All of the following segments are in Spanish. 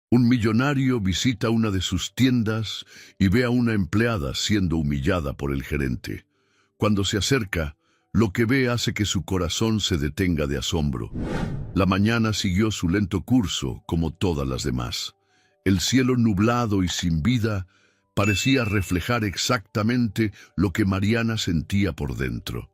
Un millonario visita una de sus tiendas y ve a una empleada siendo humillada por el gerente. Cuando se acerca, lo que ve hace que su corazón se detenga de asombro. La mañana siguió su lento curso, como todas las demás. El cielo nublado y sin vida parecía reflejar exactamente lo que Mariana sentía por dentro.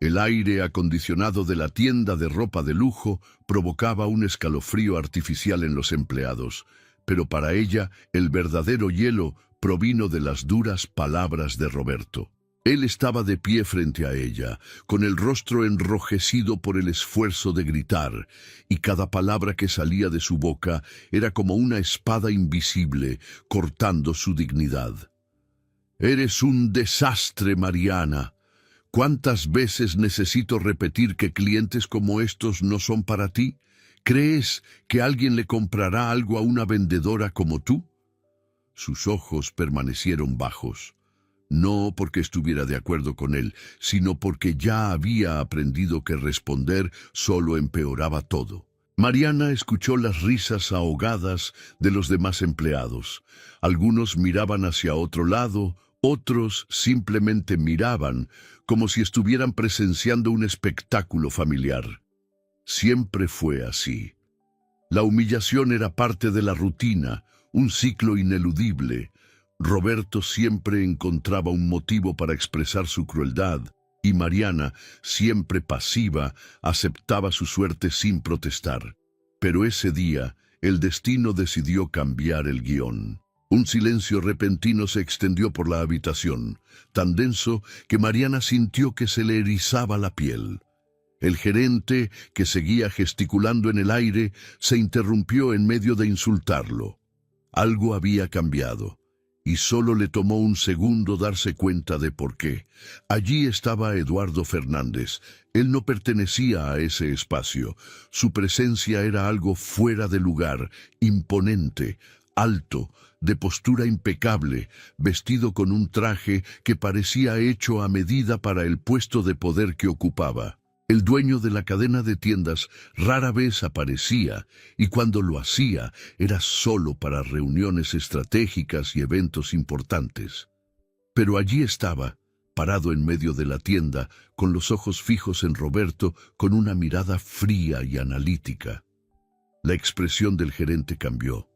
El aire acondicionado de la tienda de ropa de lujo provocaba un escalofrío artificial en los empleados, pero para ella el verdadero hielo provino de las duras palabras de Roberto. Él estaba de pie frente a ella, con el rostro enrojecido por el esfuerzo de gritar, y cada palabra que salía de su boca era como una espada invisible cortando su dignidad. «Eres un desastre, Mariana. ¿Cuántas veces necesito repetir que clientes como estos no son para ti? ¿Crees que alguien le comprará algo a una vendedora como tú?» Sus ojos permanecieron bajos, no porque estuviera de acuerdo con él, sino porque ya había aprendido que responder solo empeoraba todo. Mariana escuchó las risas ahogadas de los demás empleados. Algunos miraban hacia otro lado, otros simplemente miraban, como si estuvieran presenciando un espectáculo familiar. Siempre fue así. La humillación era parte de la rutina, un ciclo ineludible. Roberto siempre encontraba un motivo para expresar su crueldad, y Mariana, siempre pasiva, aceptaba su suerte sin protestar. Pero ese día, el destino decidió cambiar el guión. Un silencio repentino se extendió por la habitación, tan denso que Mariana sintió que se le erizaba la piel. El gerente, que seguía gesticulando en el aire, se interrumpió en medio de insultarlo. Algo había cambiado, y solo le tomó un segundo darse cuenta de por qué. Allí estaba Eduardo Fernández. Él no pertenecía a ese espacio. Su presencia era algo fuera de lugar, imponente, alto, de postura impecable, vestido con un traje que parecía hecho a medida para el puesto de poder que ocupaba. El dueño de la cadena de tiendas rara vez aparecía, y cuando lo hacía era solo para reuniones estratégicas y eventos importantes. Pero allí estaba, parado en medio de la tienda, con los ojos fijos en Roberto, con una mirada fría y analítica. La expresión del gerente cambió.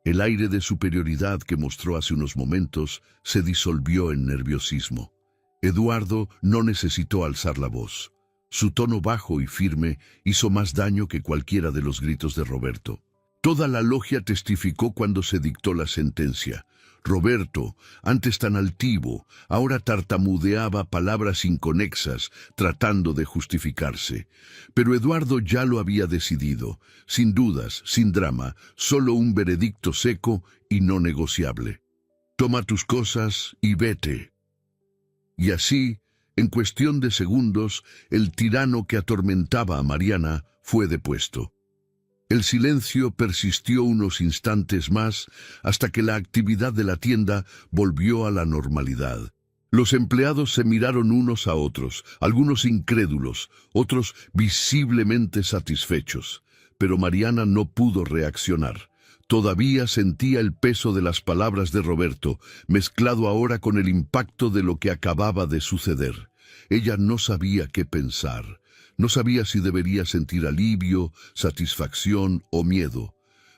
El aire de superioridad que mostró hace unos momentos se disolvió en nerviosismo. Eduardo no necesitó alzar la voz. Su tono bajo y firme hizo más daño que cualquiera de los gritos de Roberto. Toda la logia testificó cuando se dictó la sentencia. Roberto, antes tan altivo, ahora tartamudeaba palabras inconexas, tratando de justificarse. Pero Eduardo ya lo había decidido, sin dudas, sin drama, solo un veredicto seco y no negociable. «Toma tus cosas y vete». Y así, en cuestión de segundos, el tirano que atormentaba a Mariana fue depuesto. El silencio persistió unos instantes más hasta que la actividad de la tienda volvió a la normalidad. Los empleados se miraron unos a otros, algunos incrédulos, otros visiblemente satisfechos. Pero Mariana no pudo reaccionar. Todavía sentía el peso de las palabras de Roberto, mezclado ahora con el impacto de lo que acababa de suceder. Ella no sabía qué pensar. No sabía si debería sentir alivio, satisfacción o miedo.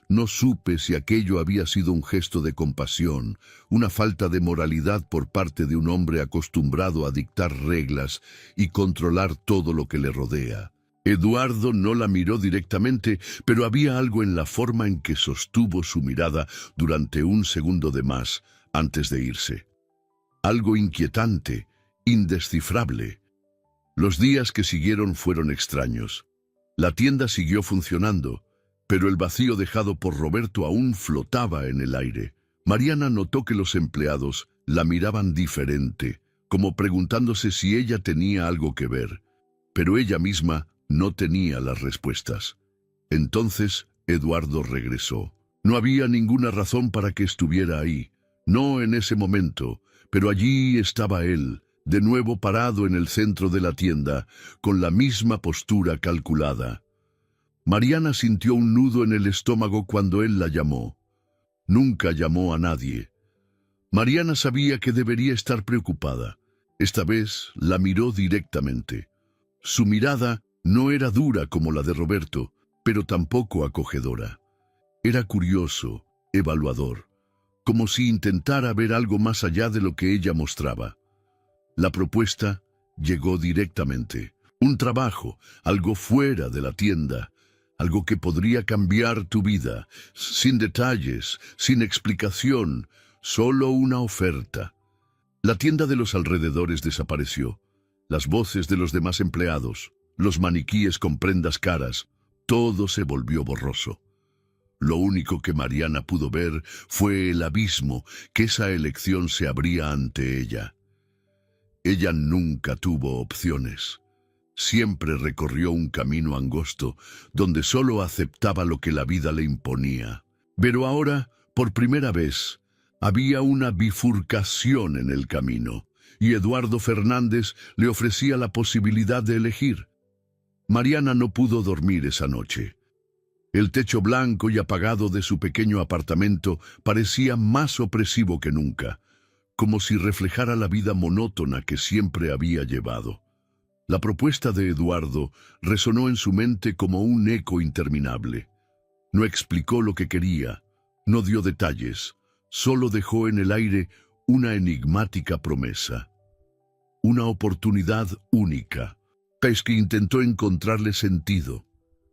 No supe si aquello había sido un gesto de compasión, una falta de moralidad por parte de un hombre acostumbrado a dictar reglas y controlar todo lo que le rodea. Eduardo no la miró directamente, pero había algo en la forma en que sostuvo su mirada durante un segundo de más antes de irse. Algo inquietante, indescifrable. Los días que siguieron fueron extraños. La tienda siguió funcionando, pero el vacío dejado por Roberto aún flotaba en el aire. Mariana notó que los empleados la miraban diferente, como preguntándose si ella tenía algo que ver, pero ella misma no tenía las respuestas. Entonces Eduardo regresó. No había ninguna razón para que estuviera ahí, no en ese momento, pero allí estaba él, de nuevo parado en el centro de la tienda, con la misma postura calculada. Mariana sintió un nudo en el estómago cuando él la llamó. Nunca llamó a nadie. Mariana sabía que debería estar preocupada. Esta vez la miró directamente. Su mirada no era dura como la de Roberto, pero tampoco acogedora. Era curioso, evaluador, como si intentara ver algo más allá de lo que ella mostraba. La propuesta llegó directamente. Un trabajo, algo fuera de la tienda, algo que podría cambiar tu vida, sin detalles, sin explicación, solo una oferta. La tienda de los alrededores desapareció. Las voces de los demás empleados, los maniquíes con prendas caras, todo se volvió borroso. Lo único que Mariana pudo ver fue el abismo que esa elección se abría ante ella. Ella nunca tuvo opciones. Siempre recorrió un camino angosto, donde solo aceptaba lo que la vida le imponía. Pero ahora, por primera vez, había una bifurcación en el camino, y Eduardo Fernández le ofrecía la posibilidad de elegir. Mariana no pudo dormir esa noche. El techo blanco y apagado de su pequeño apartamento parecía más opresivo que nunca, como si reflejara la vida monótona que siempre había llevado. La propuesta de Eduardo resonó en su mente como un eco interminable. No explicó lo que quería, no dio detalles, solo dejó en el aire una enigmática promesa. Una oportunidad única. Pesky intentó encontrarle sentido.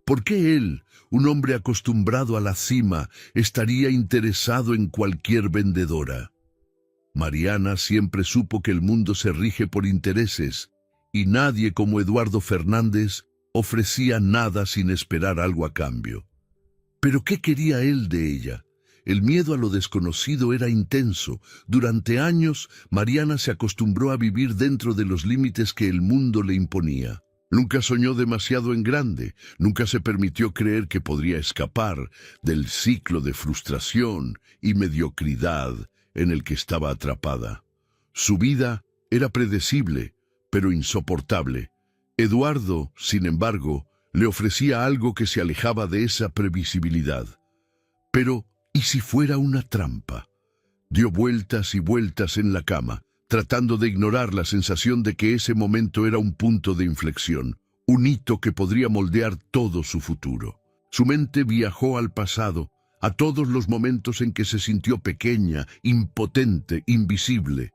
¿Por qué él, un hombre acostumbrado a la cima, estaría interesado en cualquier vendedora? Mariana siempre supo que el mundo se rige por intereses, y nadie como Eduardo Fernández ofrecía nada sin esperar algo a cambio. ¿Pero qué quería él de ella? El miedo a lo desconocido era intenso. Durante años, Mariana se acostumbró a vivir dentro de los límites que el mundo le imponía. Nunca soñó demasiado en grande, nunca se permitió creer que podría escapar del ciclo de frustración y mediocridad en el que estaba atrapada. Su vida era predecible, pero insoportable. Eduardo, sin embargo, le ofrecía algo que se alejaba de esa previsibilidad. Pero, ¿y si fuera una trampa? Dio vueltas y vueltas en la cama, tratando de ignorar la sensación de que ese momento era un punto de inflexión, un hito que podría moldear todo su futuro. Su mente viajó al pasado, a todos los momentos en que se sintió pequeña, impotente, invisible,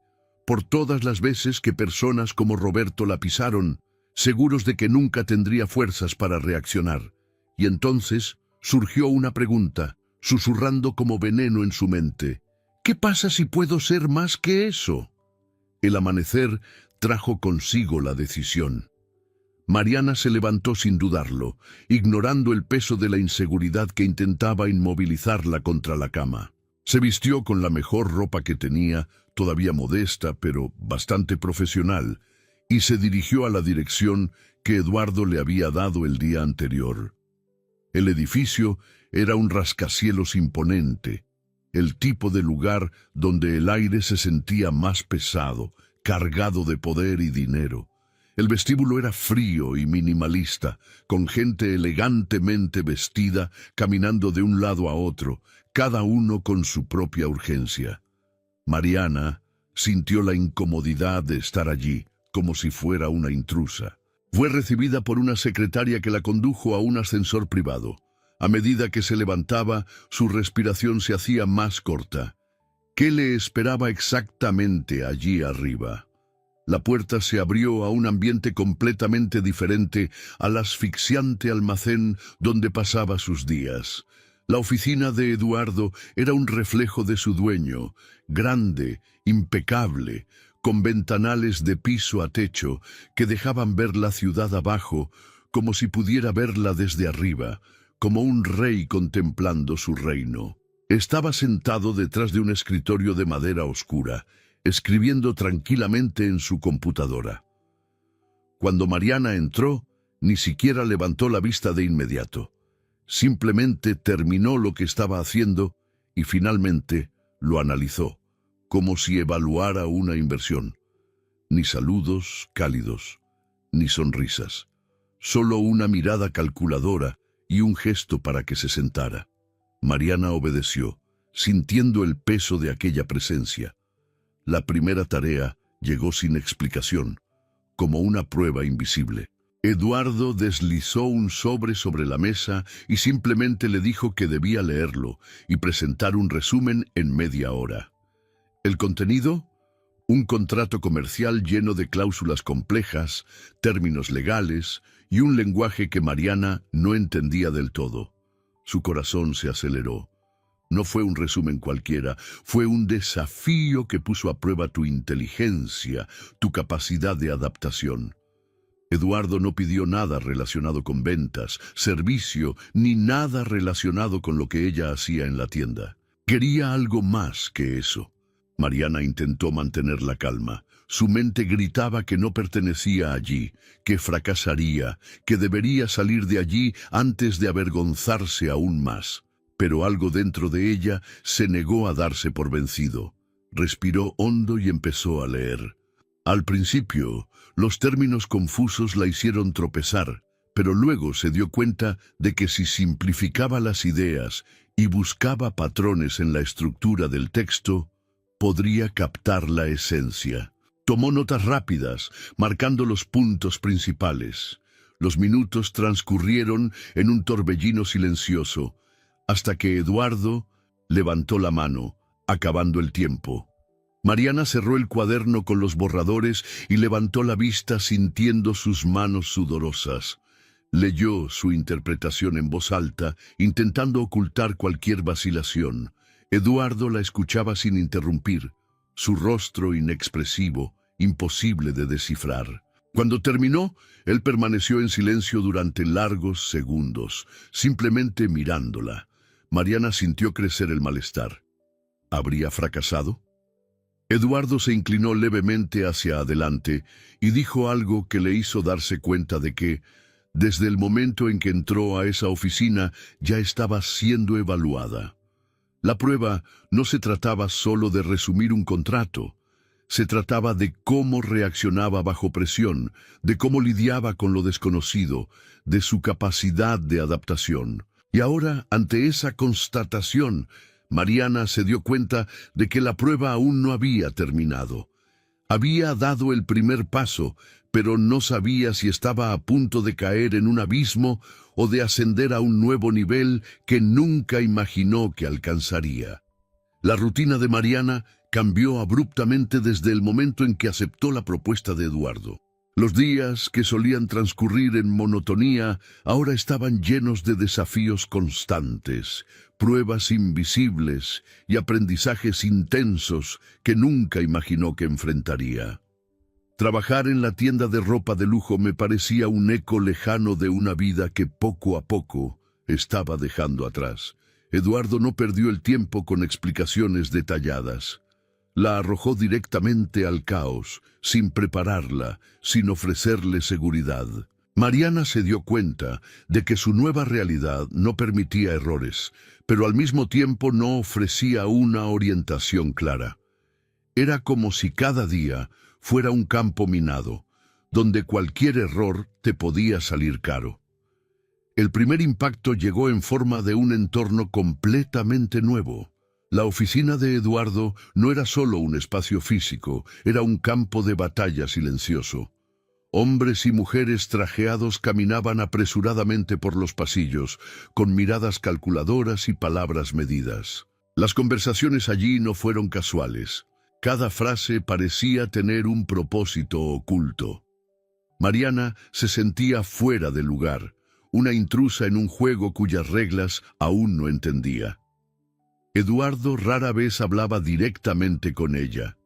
por todas las veces que personas como Roberto la pisaron, seguros de que nunca tendría fuerzas para reaccionar. Y entonces surgió una pregunta, susurrando como veneno en su mente. ¿Qué pasa si puedo ser más que eso? El amanecer trajo consigo la decisión. Mariana se levantó sin dudarlo, ignorando el peso de la inseguridad que intentaba inmovilizarla contra la cama. Se vistió con la mejor ropa que tenía, todavía modesta, pero bastante profesional, y se dirigió a la dirección que Eduardo le había dado el día anterior. El edificio era un rascacielos imponente, el tipo de lugar donde el aire se sentía más pesado, cargado de poder y dinero. El vestíbulo era frío y minimalista, con gente elegantemente vestida, caminando de un lado a otro, cada uno con su propia urgencia. Mariana sintió la incomodidad de estar allí, como si fuera una intrusa. Fue recibida por una secretaria que la condujo a un ascensor privado. A medida que se levantaba, su respiración se hacía más corta. ¿Qué le esperaba exactamente allí arriba? La puerta se abrió a un ambiente completamente diferente al asfixiante almacén donde pasaba sus días. La oficina de Eduardo era un reflejo de su dueño, grande, impecable, con ventanales de piso a techo que dejaban ver la ciudad abajo, como si pudiera verla desde arriba, como un rey contemplando su reino. Estaba sentado detrás de un escritorio de madera oscura, escribiendo tranquilamente en su computadora. Cuando Mariana entró, ni siquiera levantó la vista de inmediato. Simplemente terminó lo que estaba haciendo y finalmente lo analizó, como si evaluara una inversión. Ni saludos cálidos, ni sonrisas. Solo una mirada calculadora y un gesto para que se sentara. Mariana obedeció, sintiendo el peso de aquella presencia. La primera tarea llegó sin explicación, como una prueba invisible. Eduardo deslizó un sobre la mesa y simplemente le dijo que debía leerlo y presentar un resumen en media hora. ¿El contenido? Un contrato comercial lleno de cláusulas complejas, términos legales y un lenguaje que Mariana no entendía del todo. Su corazón se aceleró. No fue un resumen cualquiera, fue un desafío que puso a prueba tu inteligencia, tu capacidad de adaptación. Eduardo no pidió nada relacionado con ventas, servicio, ni nada relacionado con lo que ella hacía en la tienda. Quería algo más que eso. Mariana intentó mantener la calma. Su mente gritaba que no pertenecía allí, que fracasaría, que debería salir de allí antes de avergonzarse aún más. Pero algo dentro de ella se negó a darse por vencido. Respiró hondo y empezó a leer. Al principio, los términos confusos la hicieron tropezar, pero luego se dio cuenta de que si simplificaba las ideas y buscaba patrones en la estructura del texto, podría captar la esencia. Tomó notas rápidas, marcando los puntos principales. Los minutos transcurrieron en un torbellino silencioso, hasta que Eduardo levantó la mano, acabando el tiempo. Mariana cerró el cuaderno con los borradores y levantó la vista sintiendo sus manos sudorosas. Leyó su interpretación en voz alta, intentando ocultar cualquier vacilación. Eduardo la escuchaba sin interrumpir, su rostro inexpresivo, imposible de descifrar. Cuando terminó, él permaneció en silencio durante largos segundos, simplemente mirándola. Mariana sintió crecer el malestar. ¿Habría fracasado? Eduardo se inclinó levemente hacia adelante y dijo algo que le hizo darse cuenta de que, desde el momento en que entró a esa oficina, ya estaba siendo evaluada. La prueba no se trataba solo de resumir un contrato, se trataba de cómo reaccionaba bajo presión, de cómo lidiaba con lo desconocido, de su capacidad de adaptación. Y ahora, ante esa constatación, Mariana se dio cuenta de que la prueba aún no había terminado. Había dado el primer paso, pero no sabía si estaba a punto de caer en un abismo o de ascender a un nuevo nivel que nunca imaginó que alcanzaría. La rutina de Mariana cambió abruptamente desde el momento en que aceptó la propuesta de Eduardo. Los días que solían transcurrir en monotonía ahora estaban llenos de desafíos constantes, pruebas invisibles y aprendizajes intensos que nunca imaginó que enfrentaría. Trabajar en la tienda de ropa de lujo me parecía un eco lejano de una vida que poco a poco estaba dejando atrás. Eduardo no perdió el tiempo con explicaciones detalladas. La arrojó directamente al caos, sin prepararla, sin ofrecerle seguridad. Mariana se dio cuenta de que su nueva realidad no permitía errores, pero al mismo tiempo no ofrecía una orientación clara. Era como si cada día fuera un campo minado, donde cualquier error te podía salir caro. El primer impacto llegó en forma de un entorno completamente nuevo. La oficina de Eduardo no era solo un espacio físico, era un campo de batalla silencioso. Hombres y mujeres trajeados caminaban apresuradamente por los pasillos, con miradas calculadoras y palabras medidas. Las conversaciones allí no fueron casuales. Cada frase parecía tener un propósito oculto. Mariana se sentía fuera de lugar, una intrusa en un juego cuyas reglas aún no entendía. Eduardo rara vez hablaba directamente con ella.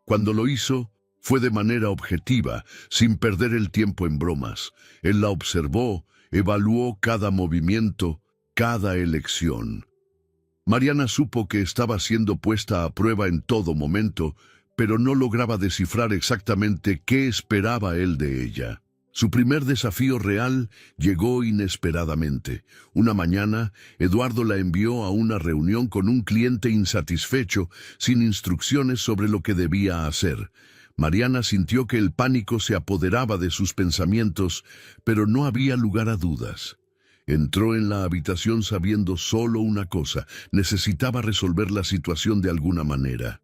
Cuando lo hizo, fue de manera objetiva, sin perder el tiempo en bromas. Él la observó, evaluó cada movimiento, cada elección. Mariana supo que estaba siendo puesta a prueba en todo momento, pero no lograba descifrar exactamente qué esperaba él de ella. Su primer desafío real llegó inesperadamente. Una mañana, Eduardo la envió a una reunión con un cliente insatisfecho, sin instrucciones sobre lo que debía hacer. Mariana sintió que el pánico se apoderaba de sus pensamientos, pero no había lugar a dudas. Entró en la habitación sabiendo solo una cosa: necesitaba resolver la situación de alguna manera.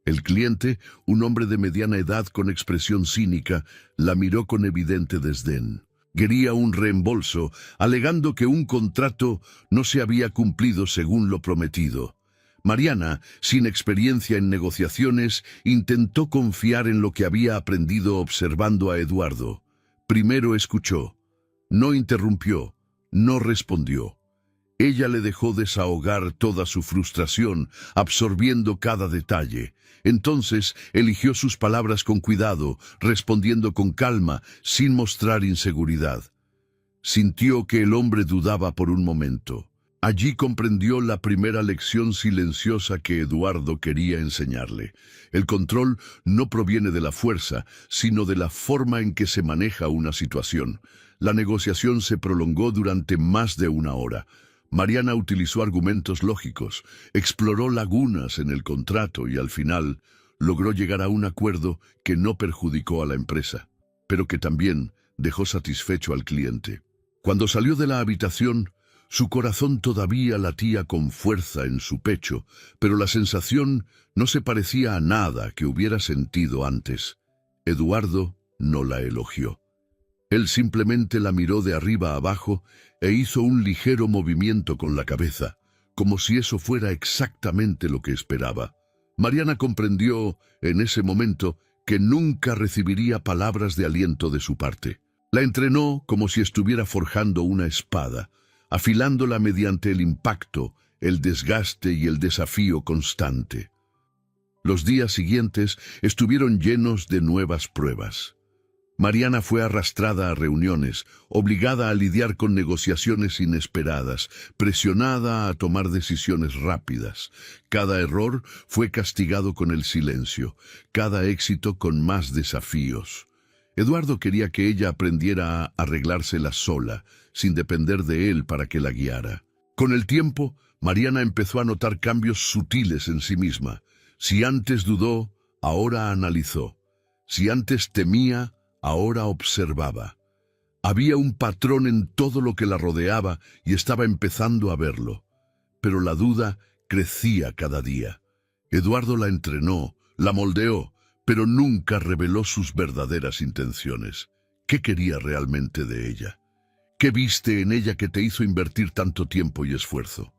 El cliente, un hombre de mediana edad con expresión cínica, la miró con evidente desdén. Quería un reembolso, alegando que un contrato no se había cumplido según lo prometido. Mariana, sin experiencia en negociaciones, intentó confiar en lo que había aprendido observando a Eduardo. Primero escuchó, no interrumpió, no respondió. Ella le dejó desahogar toda su frustración, absorbiendo cada detalle. Entonces eligió sus palabras con cuidado, respondiendo con calma, sin mostrar inseguridad. Sintió que el hombre dudaba por un momento. Allí comprendió la primera lección silenciosa que Eduardo quería enseñarle. El control no proviene de la fuerza, sino de la forma en que se maneja una situación. La negociación se prolongó durante más de una hora. Mariana utilizó argumentos lógicos, exploró lagunas en el contrato y al final logró llegar a un acuerdo que no perjudicó a la empresa, pero que también dejó satisfecho al cliente. Cuando salió de la habitación, su corazón todavía latía con fuerza en su pecho, pero la sensación no se parecía a nada que hubiera sentido antes. Eduardo no la elogió. Él simplemente la miró de arriba a abajo e hizo un ligero movimiento con la cabeza, como si eso fuera exactamente lo que esperaba. Mariana comprendió en ese momento que nunca recibiría palabras de aliento de su parte. La entrenó como si estuviera forjando una espada, afilándola mediante el impacto, el desgaste y el desafío constante. Los días siguientes estuvieron llenos de nuevas pruebas. Mariana fue arrastrada a reuniones, obligada a lidiar con negociaciones inesperadas, presionada a tomar decisiones rápidas. Cada error fue castigado con el silencio, cada éxito con más desafíos. Eduardo quería que ella aprendiera a arreglársela sola, sin depender de él para que la guiara. Con el tiempo, Mariana empezó a notar cambios sutiles en sí misma. Si antes dudó, ahora analizó. Si antes temía, ahora observaba. Había un patrón en todo lo que la rodeaba y estaba empezando a verlo. Pero la duda crecía cada día. Eduardo la entrenó, la moldeó, pero nunca reveló sus verdaderas intenciones. ¿Qué quería realmente de ella? ¿Qué viste en ella que te hizo invertir tanto tiempo y esfuerzo?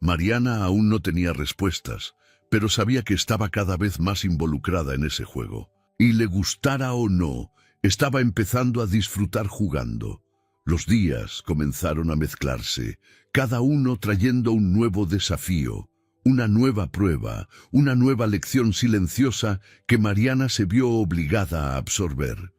Mariana aún no tenía respuestas, pero sabía que estaba cada vez más involucrada en ese juego. Y le gustara o no, estaba empezando a disfrutar jugando. Los días comenzaron a mezclarse, cada uno trayendo un nuevo desafío, una nueva prueba, una nueva lección silenciosa que Mariana se vio obligada a absorber.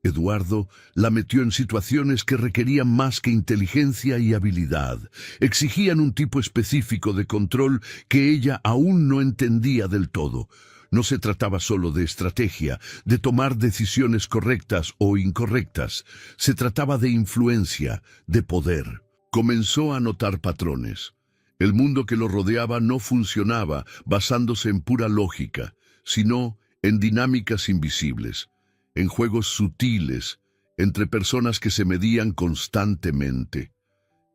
Eduardo la metió en situaciones que requerían más que inteligencia y habilidad. Exigían un tipo específico de control que ella aún no entendía del todo. No se trataba solo de estrategia, de tomar decisiones correctas o incorrectas. Se trataba de influencia, de poder. Comenzó a notar patrones. El mundo que lo rodeaba no funcionaba basándose en pura lógica, sino en dinámicas invisibles, en juegos sutiles, entre personas que se medían constantemente.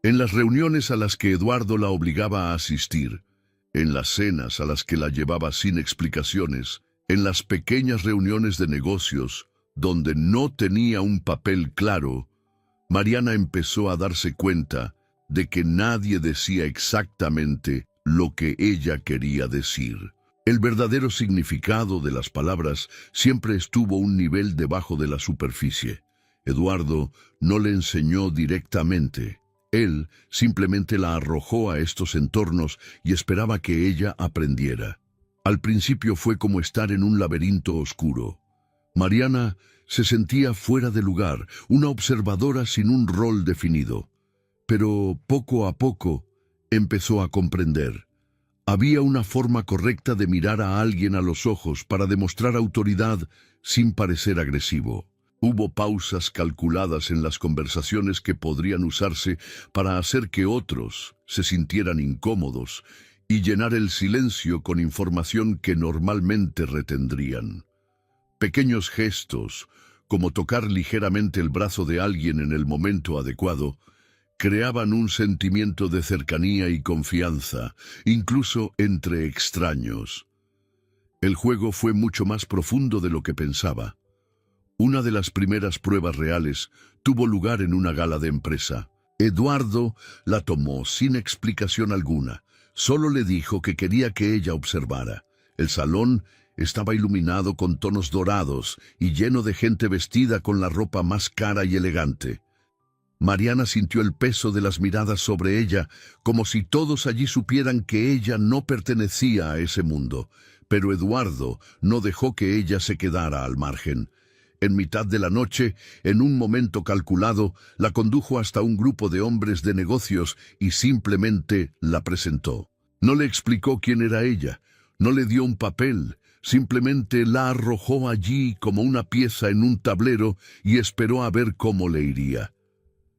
En las reuniones a las que Eduardo la obligaba a asistir, en las cenas a las que la llevaba sin explicaciones, en las pequeñas reuniones de negocios, donde no tenía un papel claro, Mariana empezó a darse cuenta de que nadie decía exactamente lo que ella quería decir. El verdadero significado de las palabras siempre estuvo un nivel debajo de la superficie. Eduardo no le enseñó directamente. Él simplemente la arrojó a estos entornos y esperaba que ella aprendiera. Al principio fue como estar en un laberinto oscuro. Mariana se sentía fuera de lugar, una observadora sin un rol definido. Pero poco a poco empezó a comprender. Había una forma correcta de mirar a alguien a los ojos para demostrar autoridad sin parecer agresivo. Hubo pausas calculadas en las conversaciones que podrían usarse para hacer que otros se sintieran incómodos y llenar el silencio con información que normalmente retendrían. Pequeños gestos, como tocar ligeramente el brazo de alguien en el momento adecuado, Creaban un sentimiento de cercanía y confianza, incluso entre extraños. El juego fue mucho más profundo de lo que pensaba. Una de las primeras pruebas reales tuvo lugar en una gala de empresa. Eduardo la tomó sin explicación alguna. Solo le dijo que quería que ella observara. El salón estaba iluminado con tonos dorados y lleno de gente vestida con la ropa más cara y elegante. Mariana sintió el peso de las miradas sobre ella, como si todos allí supieran que ella no pertenecía a ese mundo. Pero Eduardo no dejó que ella se quedara al margen. En mitad de la noche, en un momento calculado, la condujo hasta un grupo de hombres de negocios y simplemente la presentó. No le explicó quién era ella, no le dio un papel, simplemente la arrojó allí como una pieza en un tablero y esperó a ver cómo le iría.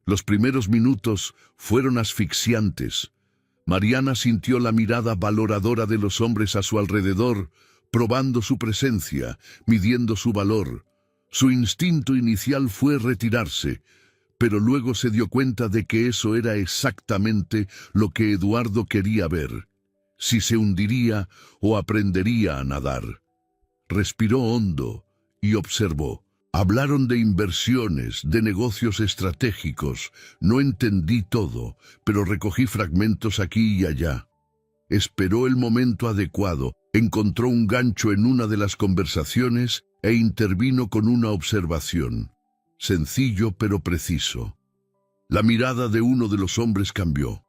Los primeros minutos fueron asfixiantes. Mariana sintió la mirada valoradora de los hombres a su alrededor, probando su presencia, midiendo su valor. Su instinto inicial fue retirarse, pero luego se dio cuenta de que eso era exactamente lo que Eduardo quería ver, si se hundiría o aprendería a nadar. Respiró hondo y observó. Hablaron de inversiones, de negocios estratégicos. No entendí todo, pero recogí fragmentos aquí y allá. Esperó el momento adecuado, encontró un gancho en una de las conversaciones e intervino con una observación. Sencillo pero preciso. La mirada de uno de los hombres cambió.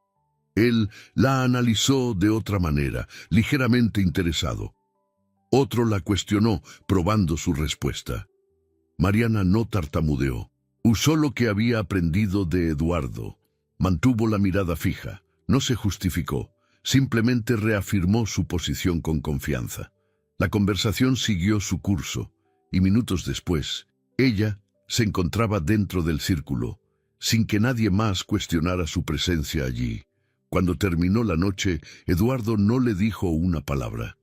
Él la analizó de otra manera, ligeramente interesado. Otro la cuestionó, probando su respuesta. Mariana no tartamudeó. Usó lo que había aprendido de Eduardo. Mantuvo la mirada fija. No se justificó. Simplemente reafirmó su posición con confianza. La conversación siguió su curso, y minutos después, ella se encontraba dentro del círculo, sin que nadie más cuestionara su presencia allí. Cuando terminó la noche, Eduardo no le dijo una palabra.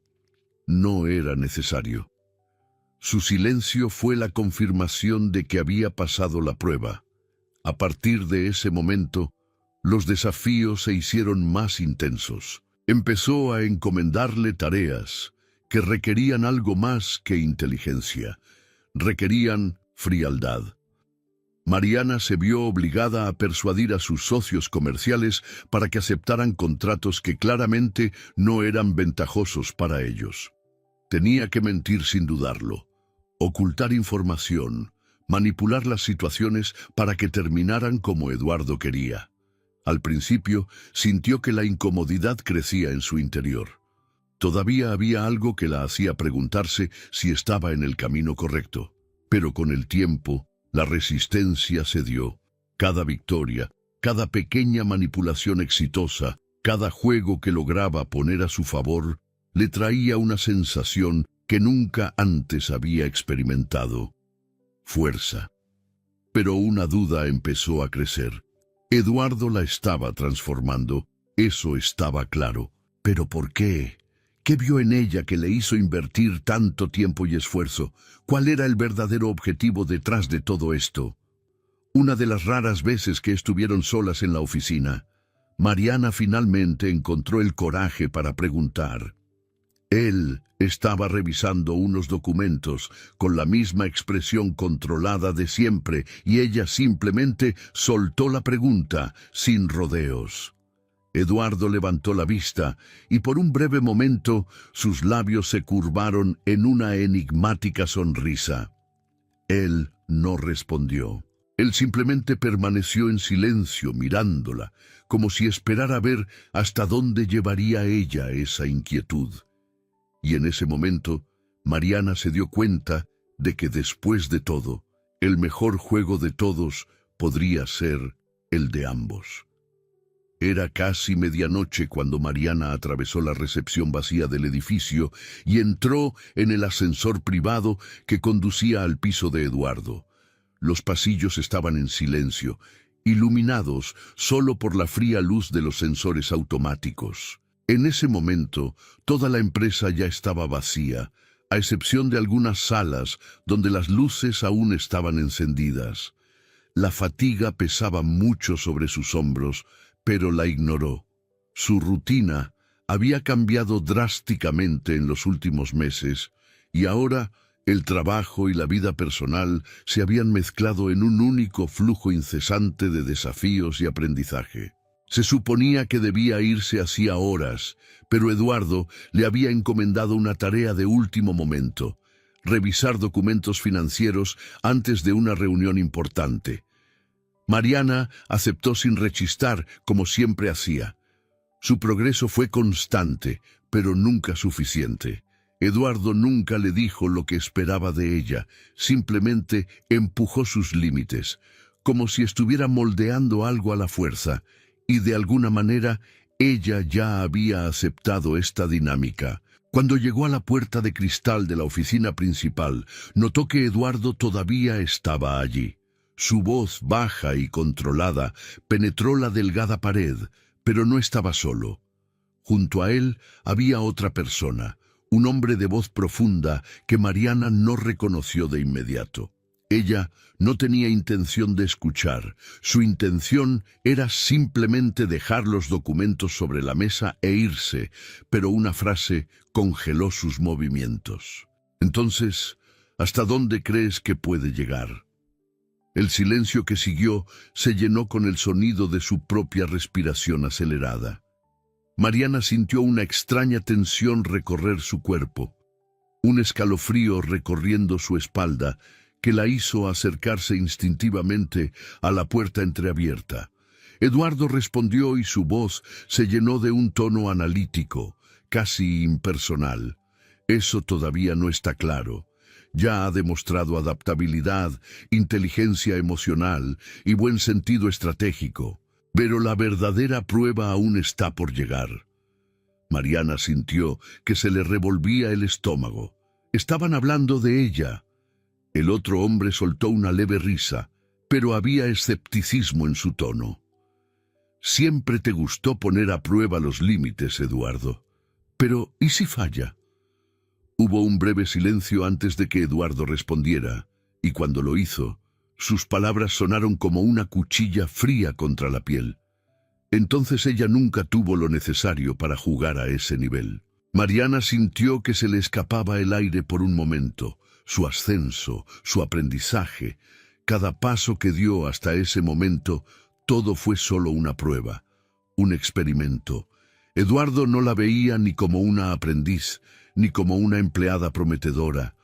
No era necesario. Su silencio fue la confirmación de que había pasado la prueba. A partir de ese momento, los desafíos se hicieron más intensos. Empezó a encomendarle tareas que requerían algo más que inteligencia. Requerían frialdad. Mariana se vio obligada a persuadir a sus socios comerciales para que aceptaran contratos que claramente no eran ventajosos para ellos. Tenía que mentir sin dudarlo, ocultar información, manipular las situaciones para que terminaran como Eduardo quería. Al principio, sintió que la incomodidad crecía en su interior. Todavía había algo que la hacía preguntarse si estaba en el camino correcto. Pero con el tiempo, la resistencia cedió. Cada victoria, cada pequeña manipulación exitosa, cada juego que lograba poner a su favor, le traía una sensación que nunca antes había experimentado. Fuerza. Pero una duda empezó a crecer. Eduardo la estaba transformando, eso estaba claro. ¿Pero por qué? ¿Qué vio en ella que le hizo invertir tanto tiempo y esfuerzo? ¿Cuál era el verdadero objetivo detrás de todo esto? Una de las raras veces que estuvieron solas en la oficina, Mariana finalmente encontró el coraje para preguntar. Él estaba revisando unos documentos con la misma expresión controlada de siempre y ella simplemente soltó la pregunta sin rodeos. Eduardo levantó la vista y por un breve momento sus labios se curvaron en una enigmática sonrisa. Él no respondió. Él simplemente permaneció en silencio mirándola, como si esperara ver hasta dónde llevaría ella esa inquietud. Y en ese momento, Mariana se dio cuenta de que después de todo, el mejor juego de todos podría ser el de ambos. Era casi medianoche cuando Mariana atravesó la recepción vacía del edificio y entró en el ascensor privado que conducía al piso de Eduardo. Los pasillos estaban en silencio, iluminados solo por la fría luz de los sensores automáticos. En ese momento, toda la empresa ya estaba vacía, a excepción de algunas salas donde las luces aún estaban encendidas. La fatiga pesaba mucho sobre sus hombros, pero la ignoró. Su rutina había cambiado drásticamente en los últimos meses, y ahora el trabajo y la vida personal se habían mezclado en un único flujo incesante de desafíos y aprendizaje. Se suponía que debía irse hacía horas, pero Eduardo le había encomendado una tarea de último momento: revisar documentos financieros antes de una reunión importante. Mariana aceptó sin rechistar, como siempre hacía. Su progreso fue constante, pero nunca suficiente. Eduardo nunca le dijo lo que esperaba de ella, simplemente empujó sus límites, como si estuviera moldeando algo a la fuerza, y de alguna manera ella ya había aceptado esta dinámica. Cuando llegó a la puerta de cristal de la oficina principal, notó que Eduardo todavía estaba allí. Su voz baja y controlada penetró la delgada pared, pero no estaba solo. Junto a él había otra persona, un hombre de voz profunda que Mariana no reconoció de inmediato. Ella no tenía intención de escuchar. Su intención era simplemente dejar los documentos sobre la mesa e irse, pero una frase congeló sus movimientos. Entonces, ¿hasta dónde crees que puede llegar? El silencio que siguió se llenó con el sonido de su propia respiración acelerada. Mariana sintió una extraña tensión recorrer su cuerpo, un escalofrío recorriendo su espalda que la hizo acercarse instintivamente a la puerta entreabierta. Eduardo respondió y su voz se llenó de un tono analítico, casi impersonal. Eso todavía no está claro. Ya ha demostrado adaptabilidad, inteligencia emocional y buen sentido estratégico, pero la verdadera prueba aún está por llegar. Mariana sintió que se le revolvía el estómago. Estaban hablando de ella. El otro hombre soltó una leve risa, pero había escepticismo en su tono. Siempre te gustó poner a prueba los límites, Eduardo. Pero, ¿y si falla? Hubo un breve silencio antes de que Eduardo respondiera, y cuando lo hizo, sus palabras sonaron como una cuchilla fría contra la piel. Entonces ella nunca tuvo lo necesario para jugar a ese nivel. Mariana sintió que se le escapaba el aire por un momento. Su ascenso, su aprendizaje, cada paso que dio hasta ese momento, todo fue solo una prueba, un experimento. Eduardo no la veía ni como una aprendiz, ni como una empleada prometedora.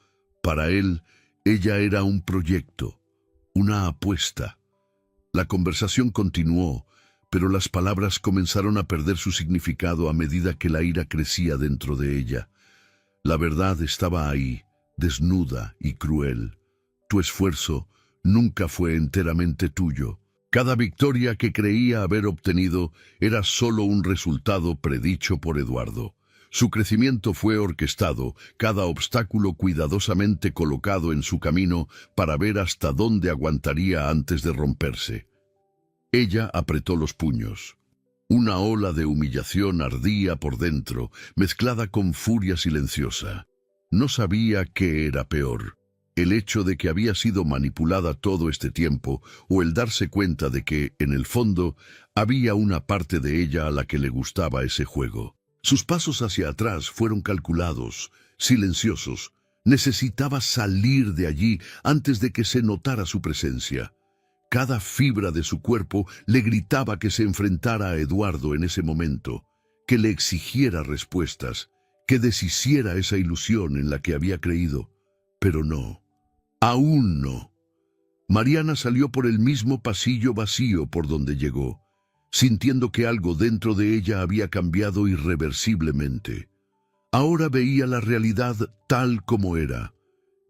Para él, ella era un proyecto, una apuesta. La conversación continuó, pero las palabras comenzaron a perder su significado a medida que la ira crecía dentro de ella. La verdad estaba ahí, desnuda y cruel. Tu esfuerzo nunca fue enteramente tuyo. Cada victoria que creía haber obtenido era solo un resultado predicho por Eduardo. Su crecimiento fue orquestado, cada obstáculo cuidadosamente colocado en su camino para ver hasta dónde aguantaría antes de romperse. Ella apretó los puños. Una ola de humillación ardía por dentro, mezclada con furia silenciosa. No sabía qué era peor: el hecho de que había sido manipulada todo este tiempo, o el darse cuenta de que, en el fondo, había una parte de ella a la que le gustaba ese juego. Sus pasos hacia atrás fueron calculados, silenciosos. Necesitaba salir de allí antes de que se notara su presencia. Cada fibra de su cuerpo le gritaba que se enfrentara a Eduardo en ese momento, que le exigiera respuestas, que deshiciera esa ilusión en la que había creído. Pero no, aún no. Mariana salió por el mismo pasillo vacío por donde llegó, sintiendo que algo dentro de ella había cambiado irreversiblemente. Ahora veía la realidad tal como era.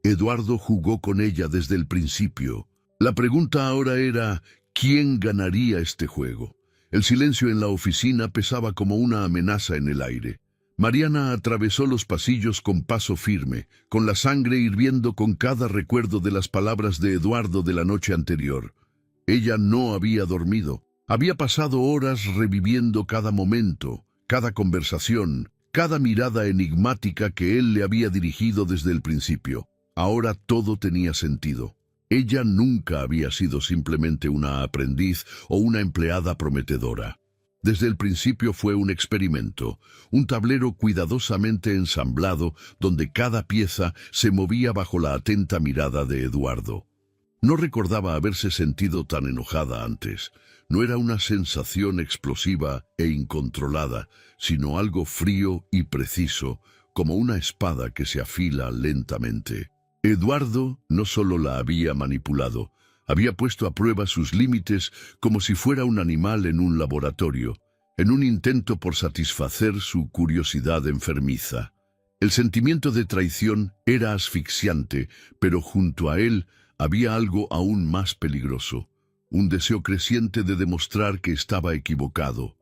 Eduardo jugó con ella desde el principio. La pregunta ahora era: ¿quién ganaría este juego? El silencio en la oficina pesaba como una amenaza en el aire. Mariana atravesó los pasillos con paso firme, con la sangre hirviendo con cada recuerdo de las palabras de Eduardo de la noche anterior. Ella no había dormido. Había pasado horas reviviendo cada momento, cada conversación, cada mirada enigmática que él le había dirigido desde el principio. Ahora todo tenía sentido. Ella nunca había sido simplemente una aprendiz o una empleada prometedora. Desde el principio fue un experimento, un tablero cuidadosamente ensamblado donde cada pieza se movía bajo la atenta mirada de Eduardo. No recordaba haberse sentido tan enojada antes. No era una sensación explosiva e incontrolada, sino algo frío y preciso, como una espada que se afila lentamente. Eduardo no solo la había manipulado, había puesto a prueba sus límites como si fuera un animal en un laboratorio, en un intento por satisfacer su curiosidad enfermiza. El sentimiento de traición era asfixiante, pero junto a él había algo aún más peligroso, un deseo creciente de demostrar que estaba equivocado.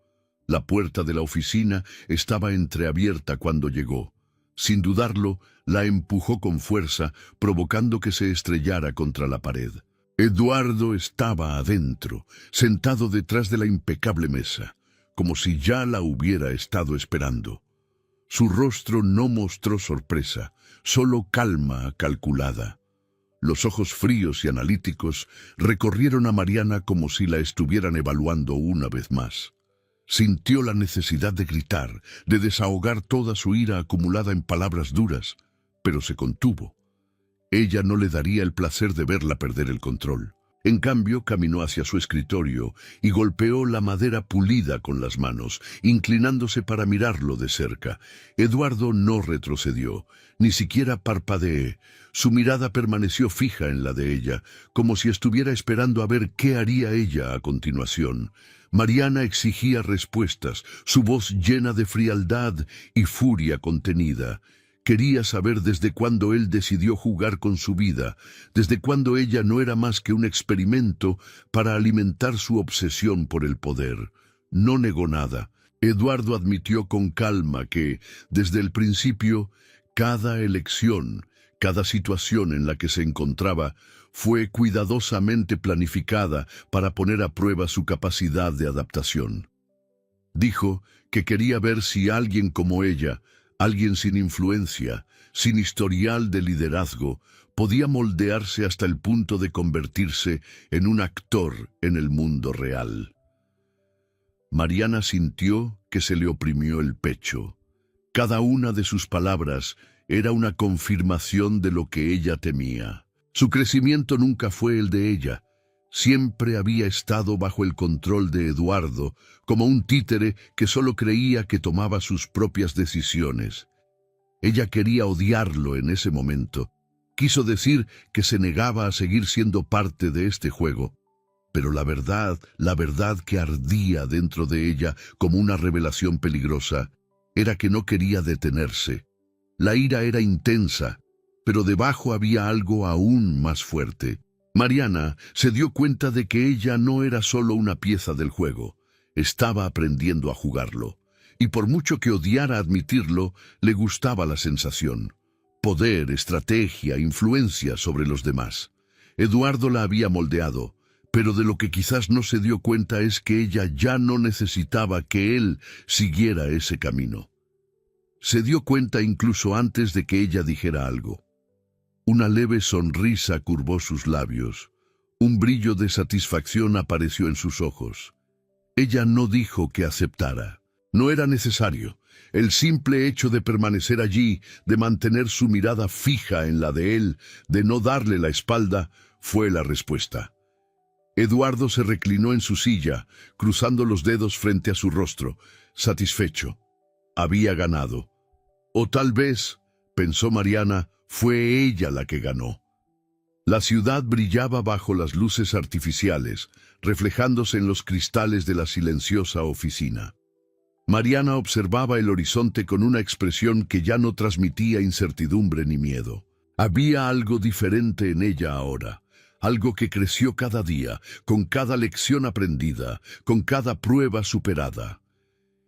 La puerta de la oficina estaba entreabierta cuando llegó. Sin dudarlo, la empujó con fuerza, provocando que se estrellara contra la pared. Eduardo estaba adentro, sentado detrás de la impecable mesa, como si ya la hubiera estado esperando. Su rostro no mostró sorpresa, solo calma calculada. Los ojos fríos y analíticos recorrieron a Mariana como si la estuvieran evaluando una vez más. Sintió la necesidad de gritar, de desahogar toda su ira acumulada en palabras duras, pero se contuvo. Ella no le daría el placer de verla perder el control. En cambio, caminó hacia su escritorio y golpeó la madera pulida con las manos, inclinándose para mirarlo de cerca. Eduardo no retrocedió, ni siquiera parpadeó. Su mirada permaneció fija en la de ella, como si estuviera esperando a ver qué haría ella a continuación. Mariana exigía respuestas, su voz llena de frialdad y furia contenida. Quería saber desde cuándo él decidió jugar con su vida, desde cuándo ella no era más que un experimento para alimentar su obsesión por el poder. No negó nada. Eduardo admitió con calma que, desde el principio, cada elección, cada situación en la que se encontraba, fue cuidadosamente planificada para poner a prueba su capacidad de adaptación. Dijo que quería ver si alguien como ella, alguien sin influencia, sin historial de liderazgo, podía moldearse hasta el punto de convertirse en un actor en el mundo real. Mariana sintió que se le oprimió el pecho. Cada una de sus palabras era una confirmación de lo que ella temía. Su crecimiento nunca fue el de ella. Siempre había estado bajo el control de Eduardo, como un títere que solo creía que tomaba sus propias decisiones. Ella quería odiarlo en ese momento. Quiso decir que se negaba a seguir siendo parte de este juego. Pero la verdad que ardía dentro de ella como una revelación peligrosa, era que no quería detenerse. La ira era intensa, pero debajo había algo aún más fuerte. Mariana se dio cuenta de que ella no era solo una pieza del juego, estaba aprendiendo a jugarlo, y por mucho que odiara admitirlo, le gustaba la sensación. Poder, estrategia, influencia sobre los demás. Eduardo la había moldeado, pero de lo que quizás no se dio cuenta es que ella ya no necesitaba que él siguiera ese camino. Se dio cuenta incluso antes de que ella dijera algo. Una leve sonrisa curvó sus labios. Un brillo de satisfacción apareció en sus ojos. Ella no dijo que aceptara. No era necesario. El simple hecho de permanecer allí, de mantener su mirada fija en la de él, de no darle la espalda, fue la respuesta. Eduardo se reclinó en su silla, cruzando los dedos frente a su rostro, satisfecho. Había ganado. O tal vez, pensó Mariana, fue ella la que ganó. La ciudad brillaba bajo las luces artificiales, reflejándose en los cristales de la silenciosa oficina. Mariana observaba el horizonte con una expresión que ya no transmitía incertidumbre ni miedo. Había algo diferente en ella ahora, algo que creció cada día, con cada lección aprendida, con cada prueba superada.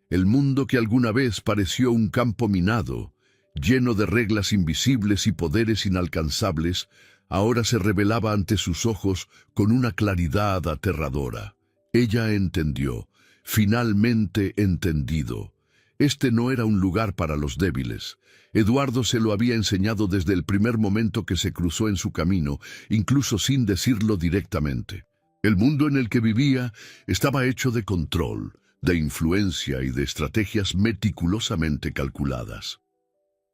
El mundo que alguna vez pareció un campo minado, lleno de reglas invisibles y poderes inalcanzables, ahora se revelaba ante sus ojos con una claridad aterradora. Ella entendió, finalmente entendido. Este no era un lugar para los débiles. Eduardo se lo había enseñado desde el primer momento que se cruzó en su camino, incluso sin decirlo directamente. El mundo en el que vivía estaba hecho de control, de influencia y de estrategias meticulosamente calculadas.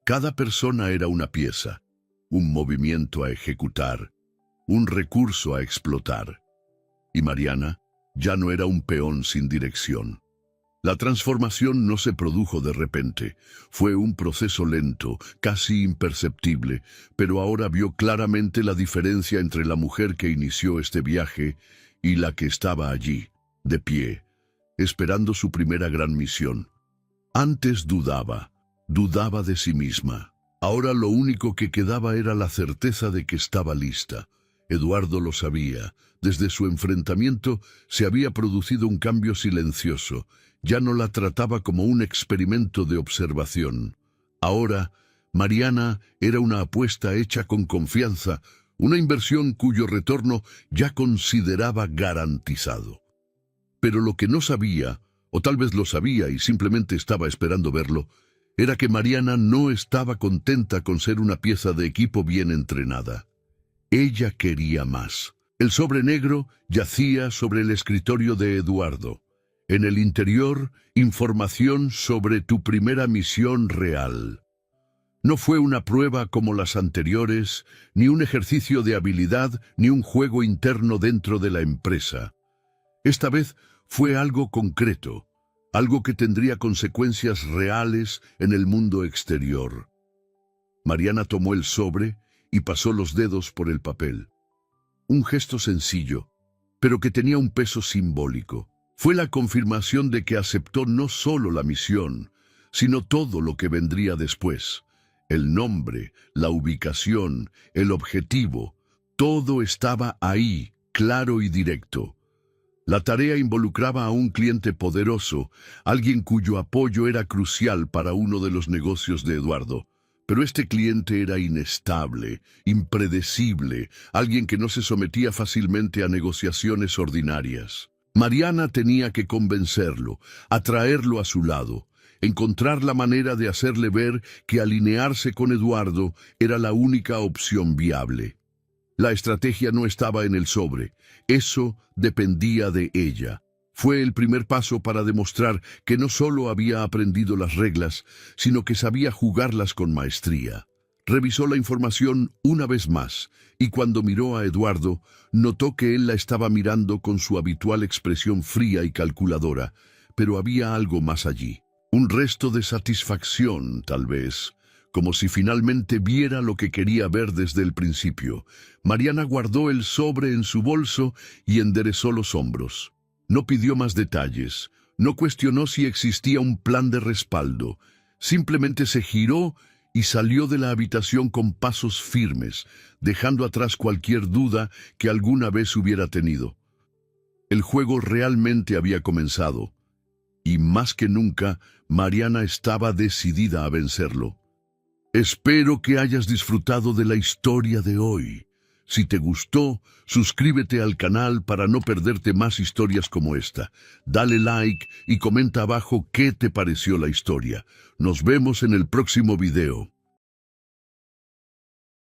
Cada persona era una pieza, un movimiento a ejecutar, un recurso a explotar. Y Mariana ya no era un peón sin dirección. La transformación no se produjo de repente, fue un proceso lento, casi imperceptible, pero ahora vio claramente la diferencia entre la mujer que inició este viaje y la que estaba allí, de pie, esperando su primera gran misión. Antes dudaba de sí misma. Ahora lo único que quedaba era la certeza de que estaba lista. Eduardo lo sabía. Desde su enfrentamiento se había producido un cambio silencioso. Ya no la trataba como un experimento de observación. Ahora, Mariana era una apuesta hecha con confianza, una inversión cuyo retorno ya consideraba garantizado. Pero lo que no sabía, o tal vez lo sabía y simplemente estaba esperando verlo, era que Mariana no estaba contenta con ser una pieza de equipo bien entrenada. Ella quería más. El sobre negro yacía sobre el escritorio de Eduardo. En el interior, información sobre tu primera misión real. No fue una prueba como las anteriores, ni un ejercicio de habilidad, ni un juego interno dentro de la empresa. Esta vez fue algo concreto, algo que tendría consecuencias reales en el mundo exterior. Mariana tomó el sobre y pasó los dedos por el papel. Un gesto sencillo, pero que tenía un peso simbólico. Fue la confirmación de que aceptó no solo la misión, sino todo lo que vendría después. El nombre, la ubicación, el objetivo, todo estaba ahí, claro y directo. La tarea involucraba a un cliente poderoso, alguien cuyo apoyo era crucial para uno de los negocios de Eduardo. Pero este cliente era inestable, impredecible, alguien que no se sometía fácilmente a negociaciones ordinarias. Mariana tenía que convencerlo, atraerlo a su lado, encontrar la manera de hacerle ver que alinearse con Eduardo era la única opción viable. La estrategia no estaba en el sobre, eso dependía de ella. Fue el primer paso para demostrar que no solo había aprendido las reglas, sino que sabía jugarlas con maestría. Revisó la información una vez más, y cuando miró a Eduardo, notó que él la estaba mirando con su habitual expresión fría y calculadora, pero había algo más allí. Un resto de satisfacción, tal vez, como si finalmente viera lo que quería ver desde el principio. Mariana guardó el sobre en su bolso y enderezó los hombros. No pidió más detalles, no cuestionó si existía un plan de respaldo. Simplemente se giró y salió de la habitación con pasos firmes, dejando atrás cualquier duda que alguna vez hubiera tenido. El juego realmente había comenzado, y más que nunca, Mariana estaba decidida a vencerlo. Espero que hayas disfrutado de la historia de hoy. Si te gustó, suscríbete al canal para no perderte más historias como esta. Dale like y comenta abajo qué te pareció la historia. Nos vemos en el próximo video.